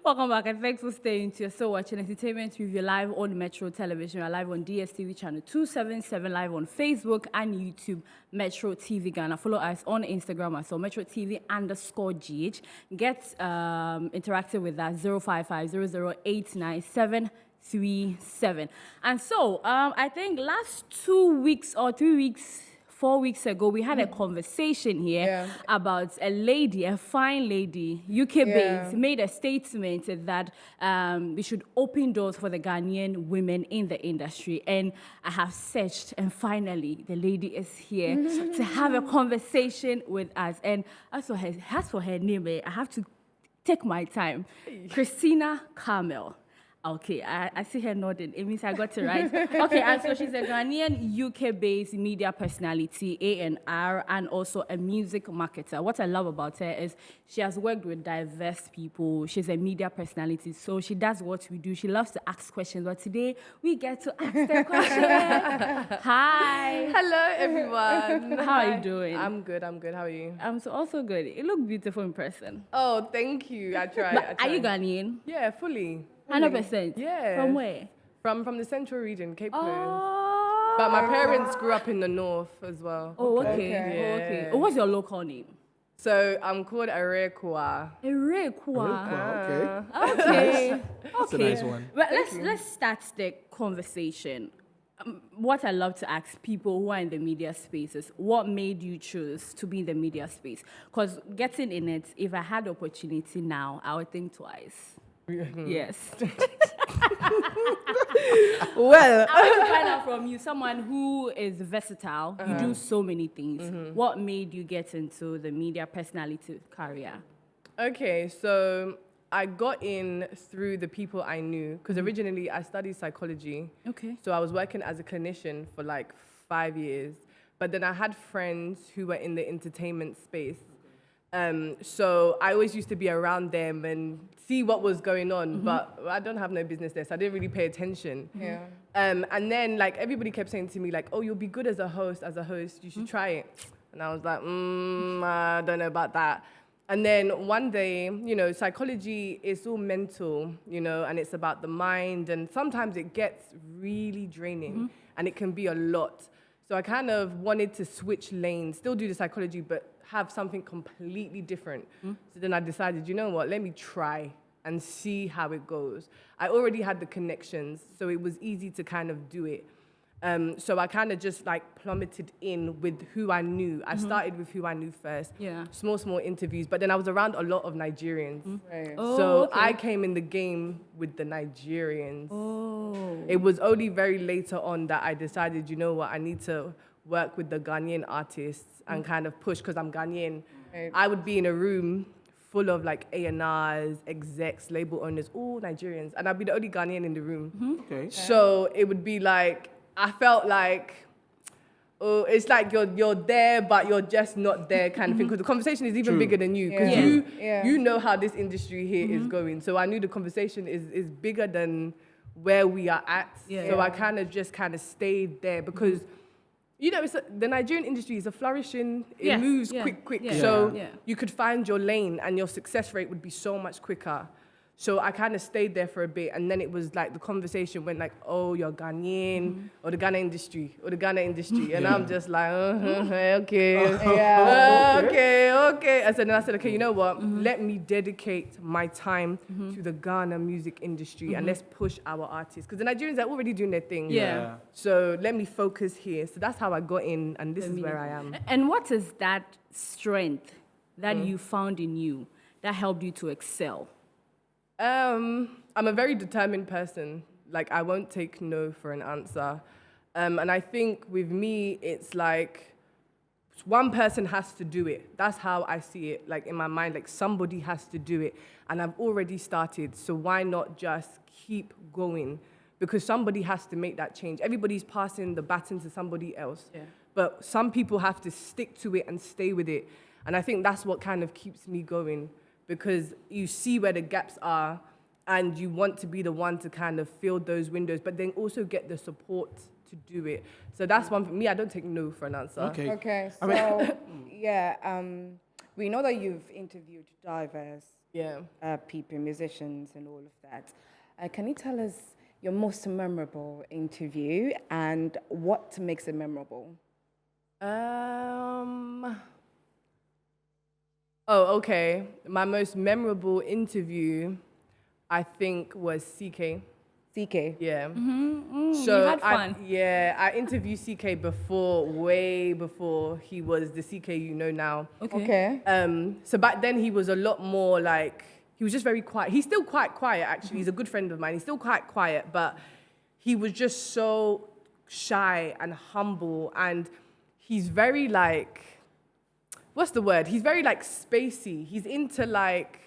Welcome back and thanks for staying tuned. You're still watching Entertainment Review live on Metro Television. We're live on DSTV channel 277, live on Facebook and YouTube, Metro TV Ghana. Follow us on Instagram as well, Metro TV _GH. Get interactive with us, 055-0089737. And so, I think last 2 weeks or 3 weeks, 4 weeks ago, we had a conversation here about a lady, a fine lady, UK-based, made a statement that we should open doors for the Ghanaian women in the industry. And I have searched, and finally, the lady is here to have a conversation with us. And as for her name, I have to take my time. Christina Camel. Okay, I see her nodding. It means I got it right. Okay, and so she's a Ghanaian, UK-based media personality, A&R, and also a music marketer. What I love about her is she has worked with diverse people. She's a media personality, so she does what we do. She loves to ask questions, but today we get to ask the question. Hi. Hello, everyone. How are you doing? I'm good. How are you? I'm also good. You look beautiful in person. Oh, thank you. I try. Are you Ghanaian? Yeah, fully. 100%? Yeah. From where? From the central region, Cape Coast. Oh. But my parents grew up in the north as well. Oh, okay. Yeah. Oh, okay. Oh, what's your local name? So I'm called Arekwa. Erekwa. Okay. Okay. That's a nice one. Well, let's start the conversation. What I love to ask people who are in the media space is, what made you choose to be in the media space? Because getting in it, if I had the opportunity now, I would think twice. Yes. Well, I want to find out from you, someone who is versatile. You do so many things. What made you get into the media personality career? okay, so I got in through the people I knew, because originally I studied psychology. Okay. So I was working as a clinician for like 5 years. But then I had friends who were in the entertainment space. So I always used to be around them and see what was going on, but I don't have no business there, so I didn't really pay attention. Yeah. And then like everybody kept saying to me like, oh, you'll be good as a host, you should try it. And I was like, I don't know about that. And then one day, psychology is all mental, and it's about the mind, and sometimes it gets really draining and it can be a lot. So I kind of wanted to switch lanes, still do the psychology, but have something completely different. So then I decided, you know what, let me try and see how it goes. I already had the connections, so it was easy to kind of do it. So I kind of just like plummeted in with who I knew. I started with who I knew first. Yeah. Small interviews, but then I was around a lot of Nigerians. Right. Oh, So okay. I came in the game with the Nigerians. Oh. It was only very later on that I decided, you know what, I need to work with the Ghanaian artists and kind of push, because I'm Ghanaian. Right. I would be in a room full of like A&Rs, execs, label owners, all Nigerians, and I'd be the only Ghanaian in the room. Okay. So it would be like, I felt like, oh, it's like you're there, but you're just not there kind of thing, because the conversation is even bigger than you, because you know how this industry here is going. So I knew the conversation is bigger than where we are at. Yeah. So I kind of stayed there, because the Nigerian industry is a flourishing, it moves quick. Yeah. So Yeah. you could find your lane and your success rate would be so much quicker. So I kind of stayed there for a bit, and then it was like the conversation went like, oh, you're Ghanaian, or the Ghana industry, and I'm just like, okay, okay. And so then I said, okay, you know what? Let me dedicate my time to the Ghana music industry, and let's push our artists, because the Nigerians are already doing their thing. Yeah. So let me focus here. So that's how I got in, and this is where I am. And what is that strength that you found in you that helped you to excel? I'm a very determined person. Like, I won't take no for an answer. And I think with me, it's like one person has to do it. That's how I see it. Like, in my mind, like somebody has to do it. And I've already started, so why not just keep going? Because somebody has to make that change. Everybody's passing the baton to somebody else. Yeah. But some people have to stick to it and stay with it. And I think that's what kind of keeps me going, because you see where the gaps are and you want to be the one to kind of fill those windows, but then also get the support to do it. So that's one for me. I don't take no for an answer. Okay. Okay, I mean- so we know that you've interviewed diverse Yeah. people, musicians, and all of that. Can you tell us your most memorable interview and what makes it memorable? Oh, okay. My most memorable interview, I think, was CK. CK. Yeah. You had fun. I interviewed CK way before he was the CK you know now. Okay. So back then he was a lot more like, he was just very quiet. He's still quite quiet, actually. He's a good friend of mine. He's still quite quiet, but he was just so shy and humble, and he's very like, what's the word? He's very like spacey. He's into like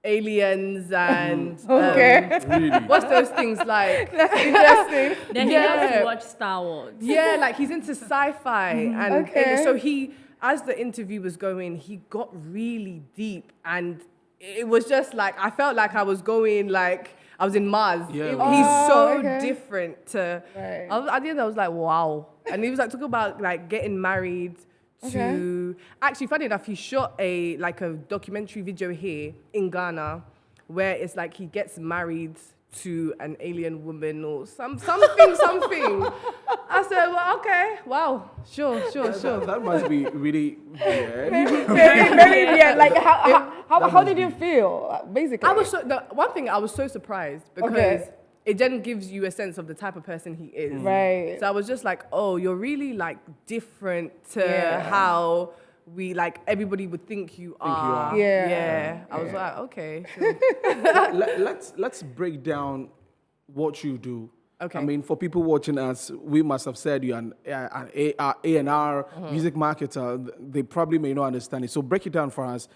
aliens and Okay. what's those things like? Interesting. Then he loves to watch Star Wars. Yeah, like he's into sci-fi and Okay. so he, as the interview was going, he got really deep, and it was just like I felt like I was going like I was in Mars. Yeah. He's so okay. different to. Right. At the end, I was like, wow, and he was like talking about like getting married. To actually, funny enough, he shot a documentary video here in Ghana, where it's like he gets married to an alien woman or something. I said, well, okay, wow, sure. That must be really weird. Very weird. Like, how did you feel, basically? The one thing I was so surprised because it then gives you a sense of the type of person he is. Right. So I was just like, oh, you're really like different to how we like everybody would think you are. Yeah. I was like, okay. Sure. Let's break down what you do. Okay. I mean, for people watching us, we must have said you're an A&R music marketer. They probably may not understand it. So break it down for us.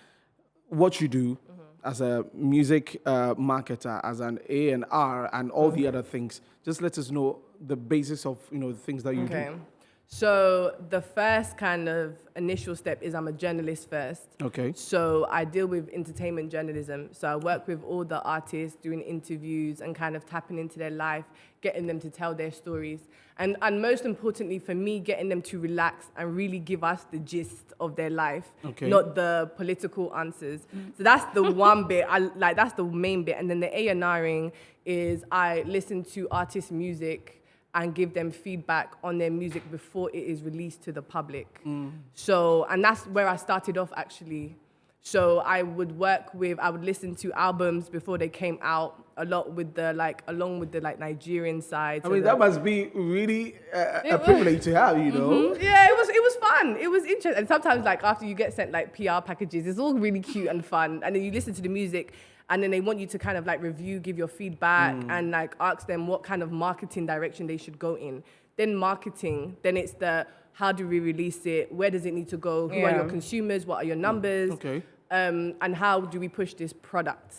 What you do as a music marketer, as an A&R, and all the other things. Just let us know the basis of the things that you do. So the first kind of initial step is I'm a journalist first. Okay. So I deal with entertainment journalism. So I work with all the artists doing interviews and kind of tapping into their life, getting them to tell their stories. And most importantly for me, getting them to relax and really give us the gist of their life, not the political answers. So that's the one bit, that's the main bit. And then the A&Ring is I listen to artists' music and give them feedback on their music before it is released to the public. So, and that's where I started off actually. So I would listen to albums before they came out, a lot with along with the Nigerian side. I mean, that must be really a privilege to have, Yeah, it was fun. It was interesting. And sometimes after you get sent PR packages, it's all really cute and fun. And then you listen to the music, and then they want you to kind of review, give your feedback, and ask them what kind of marketing direction they should go in. Then marketing, then it's how do we release it? Where does it need to go? Who are your consumers? What are your numbers? Okay. And how do we push this product?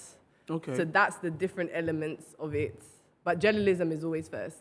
Okay. So that's the different elements of it. But journalism is always first.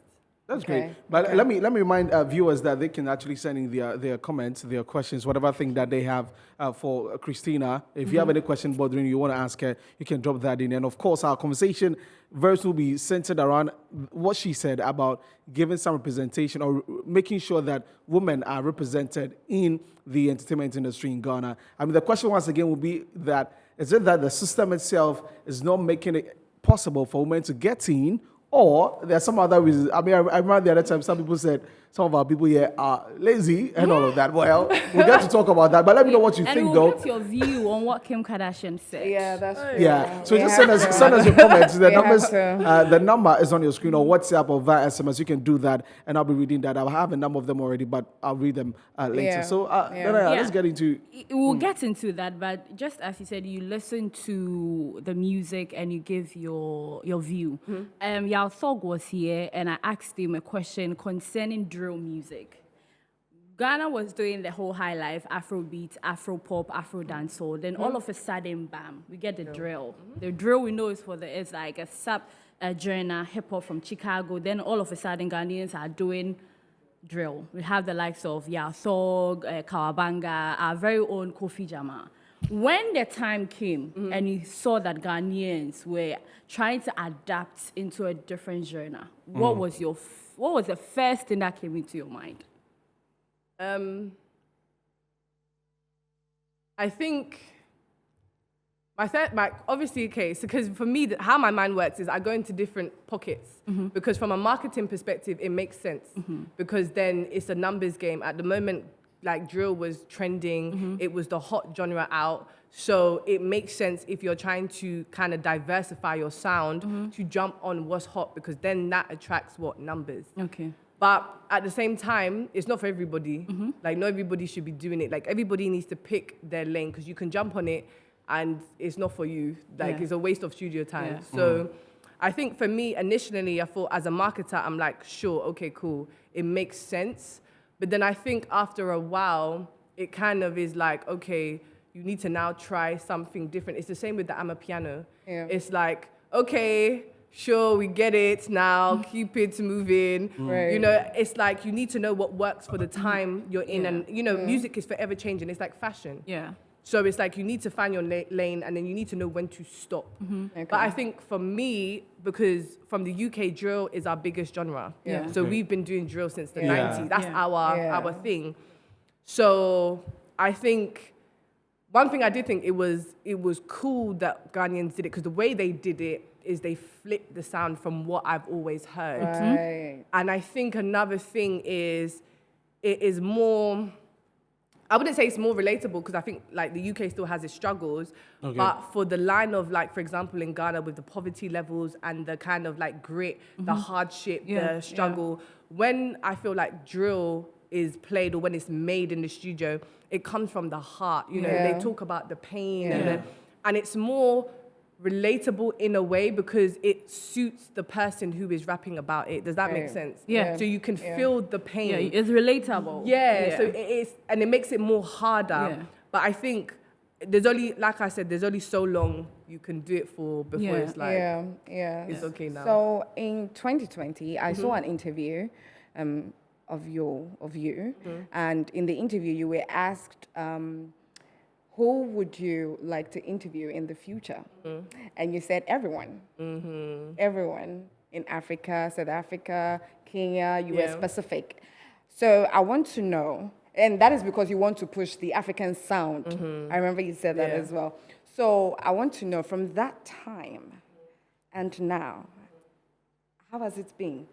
That's great. But let me remind viewers that they can actually send in their comments, their questions, whatever thing that they have for Christina. If you have any question bothering you want to ask her, you can drop that in. And of course, our conversation verse will be centered around what she said about giving some representation or making sure that women are represented in the entertainment industry in Ghana. I mean, the question once again will be that, is it that the system itself is not making it possible for women to get in, or there's some other reasons? I mean, I remember the other time some people said some of our people here are lazy and all of that. Well, we'll get to talk about that, but let me know what you think, we'll though. get your view on what Kim Kardashian said. Yeah, that's true. Yeah, so just send us your comments. The number is on your screen, or WhatsApp or via SMS. You can do that, and I'll be reading that. I have a number of them already, but I'll read them later. Yeah. So let's get into. We'll get into that, but just as you said, you listen to the music and you give your view. Yao Thog was here, and I asked him a question concerning drill music. Ghana was doing the whole high life, Afrobeat, Afro pop, Afro dancehall. Then all of a sudden, bam, we get the drill. The drill we know it's like a genre, hip hop from Chicago. Then all of a sudden, Ghanaians are doing drill. We have the likes of Yao Thog, Kawabanga, our very own Kofi Jama. When the time came and you saw that Ghanaians were trying to adapt into a different genre, what was the first thing that came into your mind? I think obviously, okay, so because for me, how my mind works is I go into different pockets because from a marketing perspective, it makes sense because then it's a numbers game. At the moment, like drill was trending, it was the hot genre out. So it makes sense if you're trying to kind of diversify your sound to jump on what's hot because then that attracts what numbers. Okay. But at the same time, it's not for everybody. Like, not everybody should be doing it. Like, everybody needs to pick their lane because you can jump on it and it's not for you. Like, it's a waste of studio time. Yeah. So I think for me, initially, I thought as a marketer, I'm like, sure, okay, cool. It makes sense. But then I think after a while, it kind of is like, okay, you need to now try something different. It's the same with the Amapiano. Yeah. It's like, okay, sure, we get it now, keep it moving. Right. You know, it's like you need to know what works for the time you're in. And, you know, music is forever changing. It's like fashion. Yeah. So it's like you need to find your lane and then you need to know when to stop. Okay. But I think for me, because from the UK, drill is our biggest genre. Yeah. So we've been doing drill since the Yeah. 90s. That's Yeah. our thing. So I think one thing I did think it was cool that Ghanaians did it because the way they did it is they flipped the sound from what I've always heard. Right. And I think another thing is it is more, I wouldn't say it's more relatable because I think like the UK still has its struggles, but for the line of like, for example, in Ghana with the poverty levels and the kind of like grit, the hardship, the struggle, when I feel like drill is played or when it's made in the studio, it comes from the heart. You know, they talk about the pain and it's more relatable in a way because it suits the person who is rapping about it. Does that make sense? Yeah. So you can feel the pain. Yeah, it's relatable. Yeah, so it is, and it makes it more harder. Yeah. But I think there's only, like I said, there's only so long you can do it for before it's like, it's okay now. So in 2020, I saw an interview of you, and in the interview you were asked, who would you like to interview in the future? And you said everyone. Everyone in Africa, South Africa, Kenya, you were specific. So I want to know, and that is because you want to push the African sound. I remember you said that as well. So I want to know from that time and now, how has it been?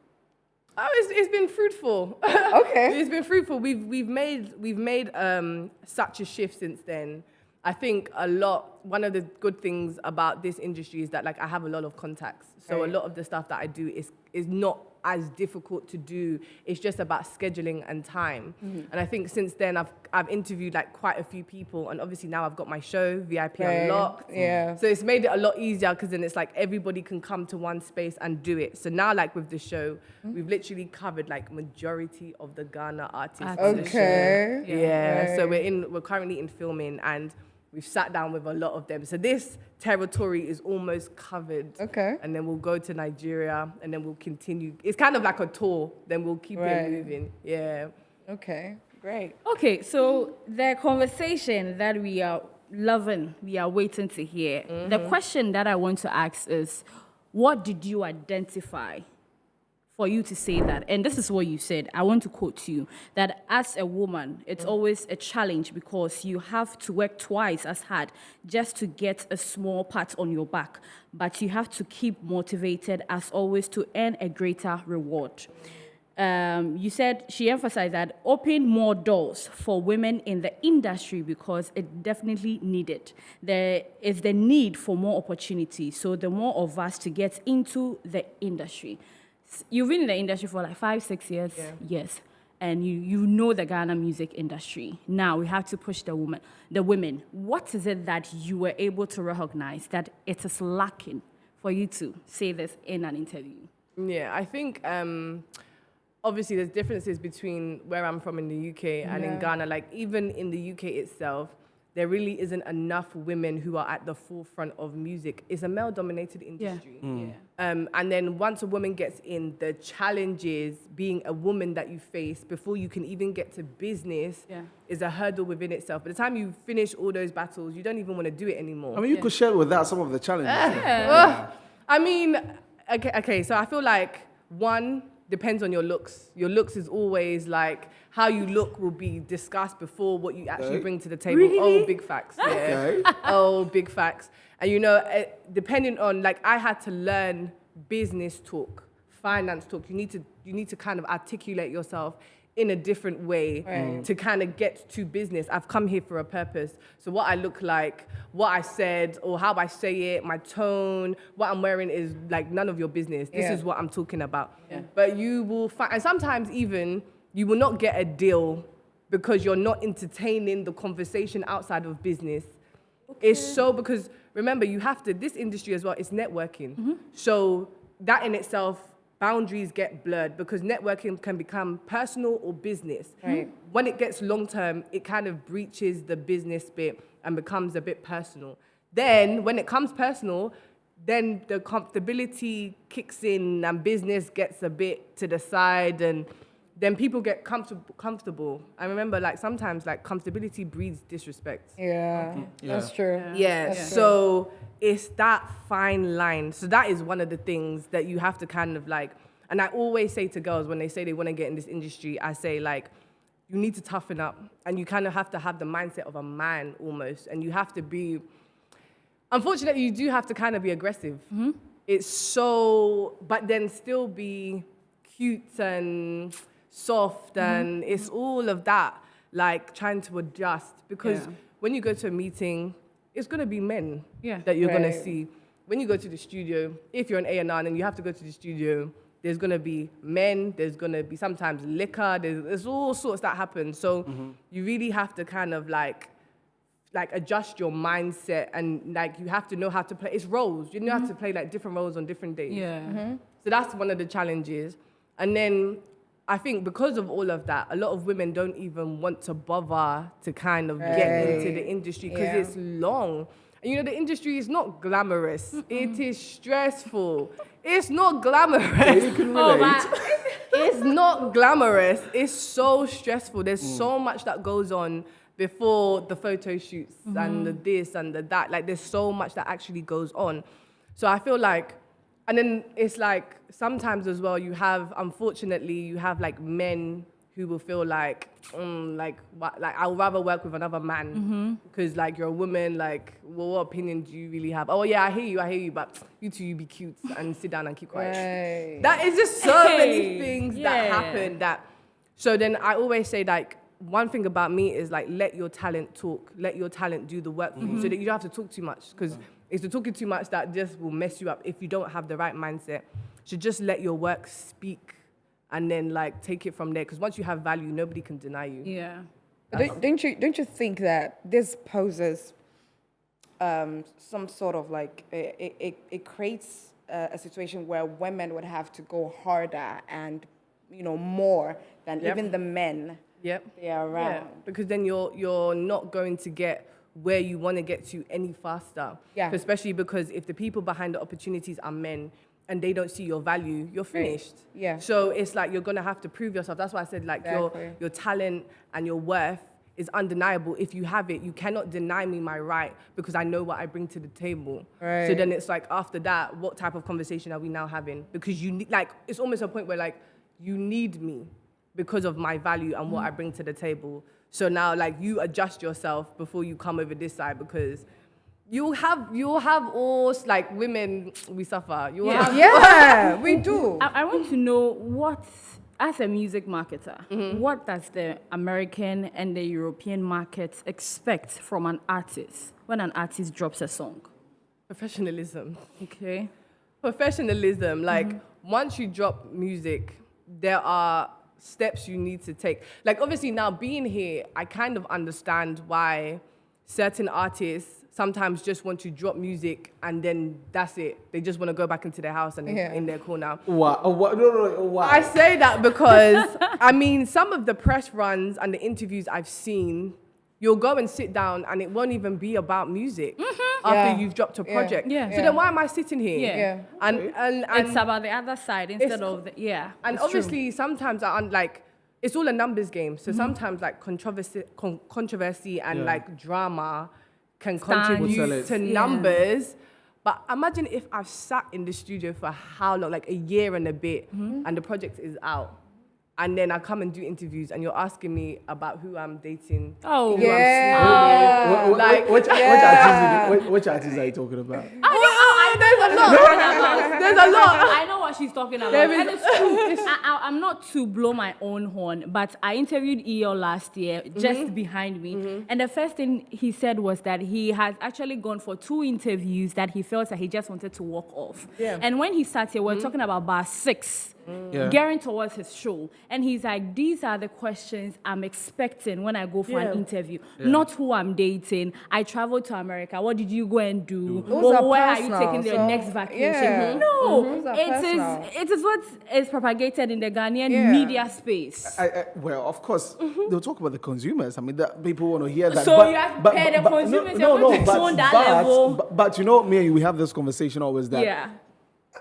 Oh, it's been fruitful. Okay. It's been fruitful. We've made such a shift since then. I think one of the good things about this industry is that like I have a lot of contacts. So a lot of the stuff that I do is not as difficult to do. It's just about scheduling and time. And I think since then I've interviewed like quite a few people, and obviously now I've got my show VIP Unlocked. Yeah. So it's made it a lot easier because then it's like everybody can come to one space and do it. So now like with the show, we've literally covered like majority of the Ghana artists. on the show. Okay. Yeah. So we're currently in filming and we've sat down with a lot of them. So this territory is almost covered. Okay. And then we'll go to Nigeria and then we'll continue. It's kind of like a tour. Then we'll keep it moving. Yeah. Okay. Great. Okay, so the conversation that we are loving, we are waiting to hear. The question that I want to ask is, what did you identify for you to say that? And this is what you said. I want to quote you, that as a woman, it's always a challenge because you have to work twice as hard just to get a small pat on your back. But you have to keep motivated as always to earn a greater reward. You said, she emphasized that open more doors for women in the industry because it definitely needed. There is the need for more opportunity. So the more of us to get into the industry. You've been in the industry for like 5-6 years. Yeah. Yes. And you know the Ghana music industry. Now we have to push the women. What is it that you were able to recognize that it is lacking for you to say this in an interview? Yeah, I think obviously there's differences between where I'm from in the UK and in Ghana. Like even in the UK itself, there really isn't enough women who are at the forefront of music. It's a male-dominated industry. And then once a woman gets in, the challenges being a woman that you face before you can even get to business is a hurdle within itself. By the time you finish all those battles, you don't even want to do it anymore. I mean, you could share with that some of the challenges. I mean, okay, so I feel like one, depends on your looks. Your looks is always like how you look will be discussed before what you actually bring to the table. Really? Oh, big facts. Yeah. Oh, big facts. And you know, depending on like I had to learn business talk, finance talk. You need to kind of articulate yourself in a different way to kind of get to business. I've come here for a purpose. So what I look like, what I said, or how I say it, my tone, what I'm wearing is like none of your business. This is what I'm talking about. Yeah. But you will find, and sometimes even you will not get a deal because you're not entertaining the conversation outside of business. It's so, because remember, you have to, this industry as well, it's networking. So that in itself, boundaries get blurred because networking can become personal or business. When it gets long-term, it kind of breaches the business bit and becomes a bit personal. Then when it comes personal, then the comfortability kicks in and business gets a bit to the side, and then people get comfortable. I remember like sometimes like comfortability breeds disrespect. That's true. So it's that fine line. So that is one of the things that you have to kind of like, and I always say to girls when they say they want to get in this industry, I say like, you need to toughen up, and you kind of have to have the mindset of a man almost, and you have to be, unfortunately, you do have to kind of be aggressive. It's so, but then still be cute and soft, and it's all of that, like trying to adjust, because when you go to a meeting, it's going to be men that you're going to see. When you go to the studio, if you're an A&R and you have to go to the studio, there's going to be men, there's going to be sometimes liquor, there's all sorts that happen. So you really have to kind of like adjust your mindset, and like you have to know how to play. It's roles. You know how to play like different roles on different days. So that's one of the challenges. And then I think because of all of that, a lot of women don't even want to bother to kind of get into the industry because it's long. And you know, the industry is not glamorous. It is stressful. It's not glamorous. You can relate. It's not glamorous. It's so stressful. There's so much that goes on before the photo shoots and the this and the that. Like, there's so much that actually goes on. So I feel like, and then it's like, sometimes as well, unfortunately, you have like men who will feel like, I'll rather work with another man because like you're a woman, like, well, what opinion do you really have? Oh yeah, I hear you, but you two, you be cute and sit down and keep quiet. That is just so many things that happen that, so then I always say like, one thing about me is like, let your talent talk, let your talent do the work for you so that you don't have to talk too much, because it's the talking too much that just will mess you up if you don't have the right mindset. So just let your work speak and then like take it from there, because once you have value, nobody can deny you. Don't you think that this poses some sort of like, it creates a situation where women would have to go harder and, you know, more than even the men they are around? Because then you're not going to get where you want to get to any faster. Especially because if the people behind the opportunities are men and they don't see your value, you're finished. So it's like you're going to have to prove yourself. That's why I said like your talent and your worth is undeniable. If you have it, you cannot deny me my right because I know what I bring to the table. So then it's like, after that, what type of conversation are we now having? Because you need, like, it's almost a point where like you need me because of my value and what I bring to the table. So now like you adjust yourself before you come over this side, because you'll have all, like, women, we suffer. We do. I want to know what, as a music marketer, what does the American and the European markets expect from an artist when an artist drops a song? Professionalism. Okay. Professionalism. Like, once you drop music, there are steps you need to take. Like, obviously now being here, I kind of understand why certain artists sometimes just want to drop music and then that's it. They just want to go back into their house and in their corner. Why? I say that because, I mean, some of the press runs and the interviews I've seen, you'll go and sit down and it won't even be about music after you've dropped a project. So then why am I sitting here? And it's about the other side instead of the, And obviously sometimes it's all a numbers game. So sometimes like controversy and like drama can contribute to numbers. But imagine if I've sat in the studio for how long, like a year and a bit, and the project is out. And then I come and do interviews, and you're asking me about who I'm dating. Oh, who I'm Like, which artists are you talking about? there's a lot. There's a lot. I know what she's talking about. And it's true. I'm not to blow my own horn, but I interviewed EO last year, just behind me. And the first thing he said was that he has actually gone for 2 interviews that he felt that he just wanted to walk off. Yeah. And when he started here, we're talking about bar 6. Gearing towards his show. And he's like, these are the questions I'm expecting when I go for an interview. Not who I'm dating. I traveled to America. What did you go and do? Where are you taking your next vacation? No, it is what is propagated in the Ghanaian media space. Well, of course, they'll talk about the consumers. I mean, people want to hear that. So you have to pay the consumers. But you know, me and you, we have this conversation always that.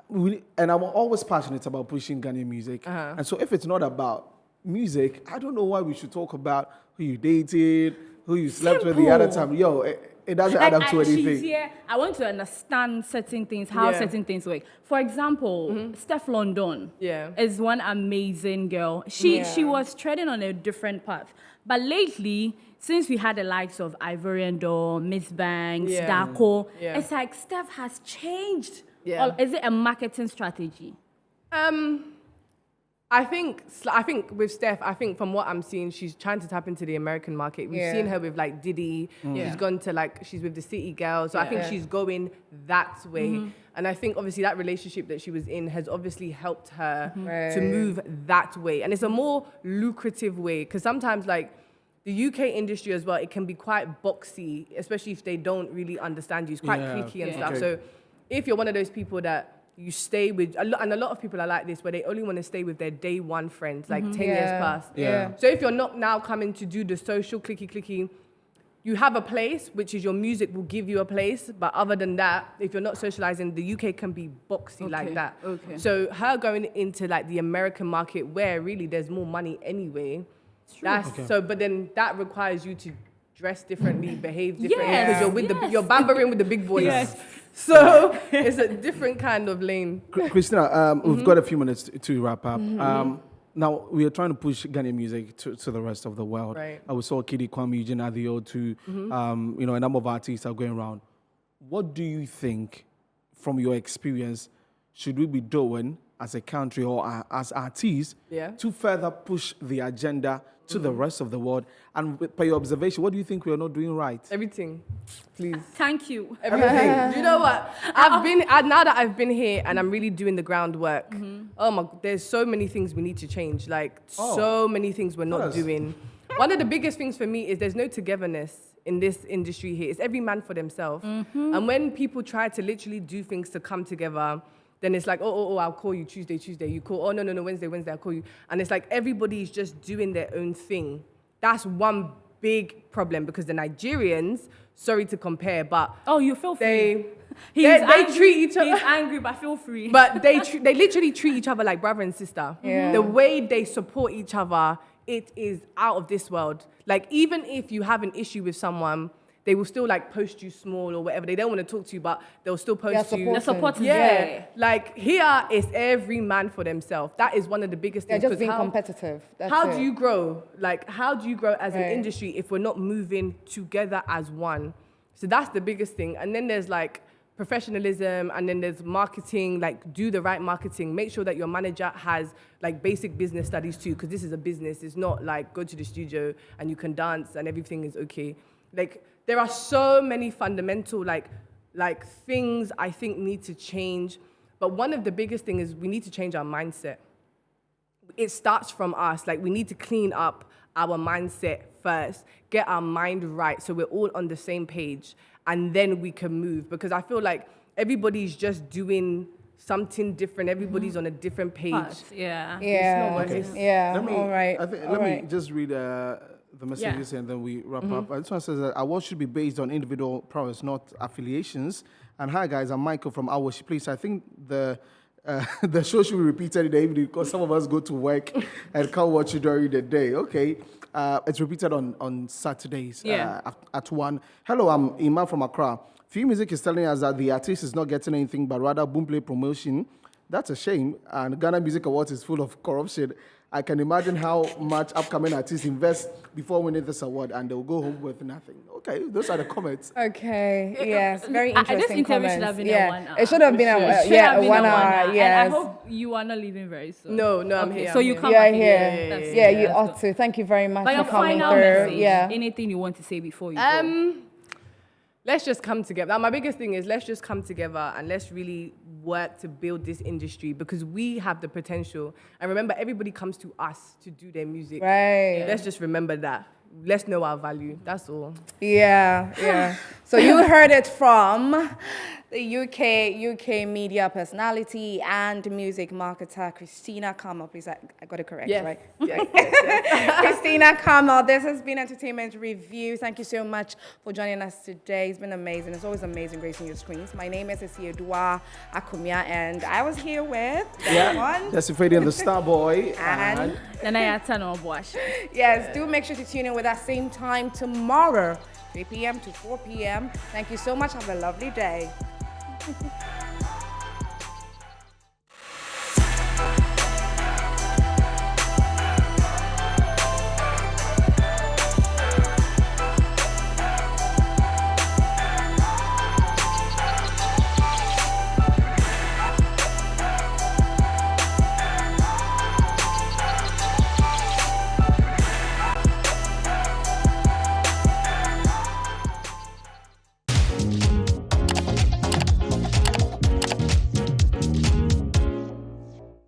And I'm always passionate about pushing Ghanaian music. And so if it's not about music, I don't know why we should talk about who you dated, who you slept with the other time. Yo, it doesn't add up to anything. Here, I want to understand certain things, how certain things work. For example, Steph London is one amazing girl. She was treading on a different path. But lately, since we had the likes of Ivorian Door, Miss Banks, Darko, it's like Steph has changed. Or is it a marketing strategy? I think with Steph, from what I'm seeing, she's trying to tap into the American market. We've seen her with like Diddy. She's gone to she's with the City Girls. So I think she's going that way. And I think obviously that relationship that she was in has obviously helped her to move that way. And it's a more lucrative way because sometimes like the UK industry as well, it can be quite boxy, especially if they don't really understand you. It's quite cliquey and stuff. So if you're one of those people that you stay with, and a lot of people are like this, where they only want to stay with their day one friends, like 10 years past. So if you're not now coming to do the social clicky, you have a place, which is your music will give you a place. But other than that, if you're not socializing, the UK can be boxy like that. So her going into like the American market where really there's more money anyway. But then that requires you to dress differently, behave differently, because you're with you're bambering with the big boys. So it's a different kind of lane. Christina, we've got a few minutes to wrap up. Now, we are trying to push Ghanaian music to the rest of the world. We saw Kidi Kwame, Eugene Adio, a number of artists are going around. What do you think, from your experience, should we be doing as a country or as artists to further push the agenda to the rest of the world? And by your observation, what do you think we are not doing right? Everything, please. Thank you. Everything. Do you know what? Now that I've been here and I'm really doing the groundwork, there's so many things we need to change. So many things we're not doing. One of the biggest things for me is there's no togetherness in this industry here. It's every man for themselves. And when people try to literally do things to come together, then it's like, I'll call you Tuesday, you call, no, Wednesday, I'll call you. And it's like everybody's just doing their own thing. That's one big problem because the Nigerians, sorry to compare, but... Oh, you feel free. They treat each other... He's angry, but feel free. But they literally treat each other like brother and sister. The way they support each other, it is out of this world. Like, even if you have an issue with someone... They will still like post you small or whatever. They don't want to talk to you, but they'll still post you. The support is there. Like here is every man for themselves. That is one of the biggest things. Just being competitive. How do you grow? Like how do you grow as an industry if we're not moving together as one? So that's the biggest thing. And then there's like professionalism, and then there's marketing. Like do the right marketing. Make sure that your manager has like basic business studies too, because this is a business. It's not like go to the studio and you can dance and everything is okay. Like there are so many fundamental like things I think need to change. But one of the biggest things is we need to change our mindset. It starts from us. Like we need to clean up our mindset first, get our mind right so we're all on the same page, and then we can move. Because I feel like everybody's just doing something different. Everybody's on a different page. Let me just read the messages and then we wrap up. This one says that awards should be based on individual prowess, not affiliations. And hi guys, I'm Michael from Awashi. Please, I think the show should be repeated in the evening because some of us go to work and can't watch it during the day. Okay, it's repeated on Saturdays at 1. Hello, I'm Iman from Accra. Few Music is telling us that the artist is not getting anything, but rather Boomplay promotion. That's a shame. And Ghana Music Awards is full of corruption. I can imagine how much upcoming artists invest before winning this award, and they'll go home with nothing. Okay, those are the comments. Okay, yes, very interesting This interview comments. should have been yeah. 1 hour. It should have been a Should have been 1 a 1 hour. Yes. And I hope you are not leaving very soon. No, I'm here. So I'm you here. come You are back here. again. That's- Yeah, you that's ought good. to. Thank you very much But for your coming final through. message, Yeah. anything you want to say before you go? Let's just come together. Now, my biggest thing is let's just come together and let's really work to build this industry because we have the potential. And remember, everybody comes to us to do their music. Right. Let's just remember that. Let's know our value. That's all. Yeah. So you heard it from the UK media personality and music marketer Christina Camel. Please, I got it correct, Yes. right? Yes. Christina Camel, this has been Entertainment Review. Thank you so much for joining us today. It's been amazing. It's always amazing gracing your screens. My name is Esiedua Akumia, and I was here with one. That's Freddy and the Starboy. And yes, do make sure to tune in with us same time tomorrow, 3 p.m. to 4 p.m. Thank you so much. Have a lovely day.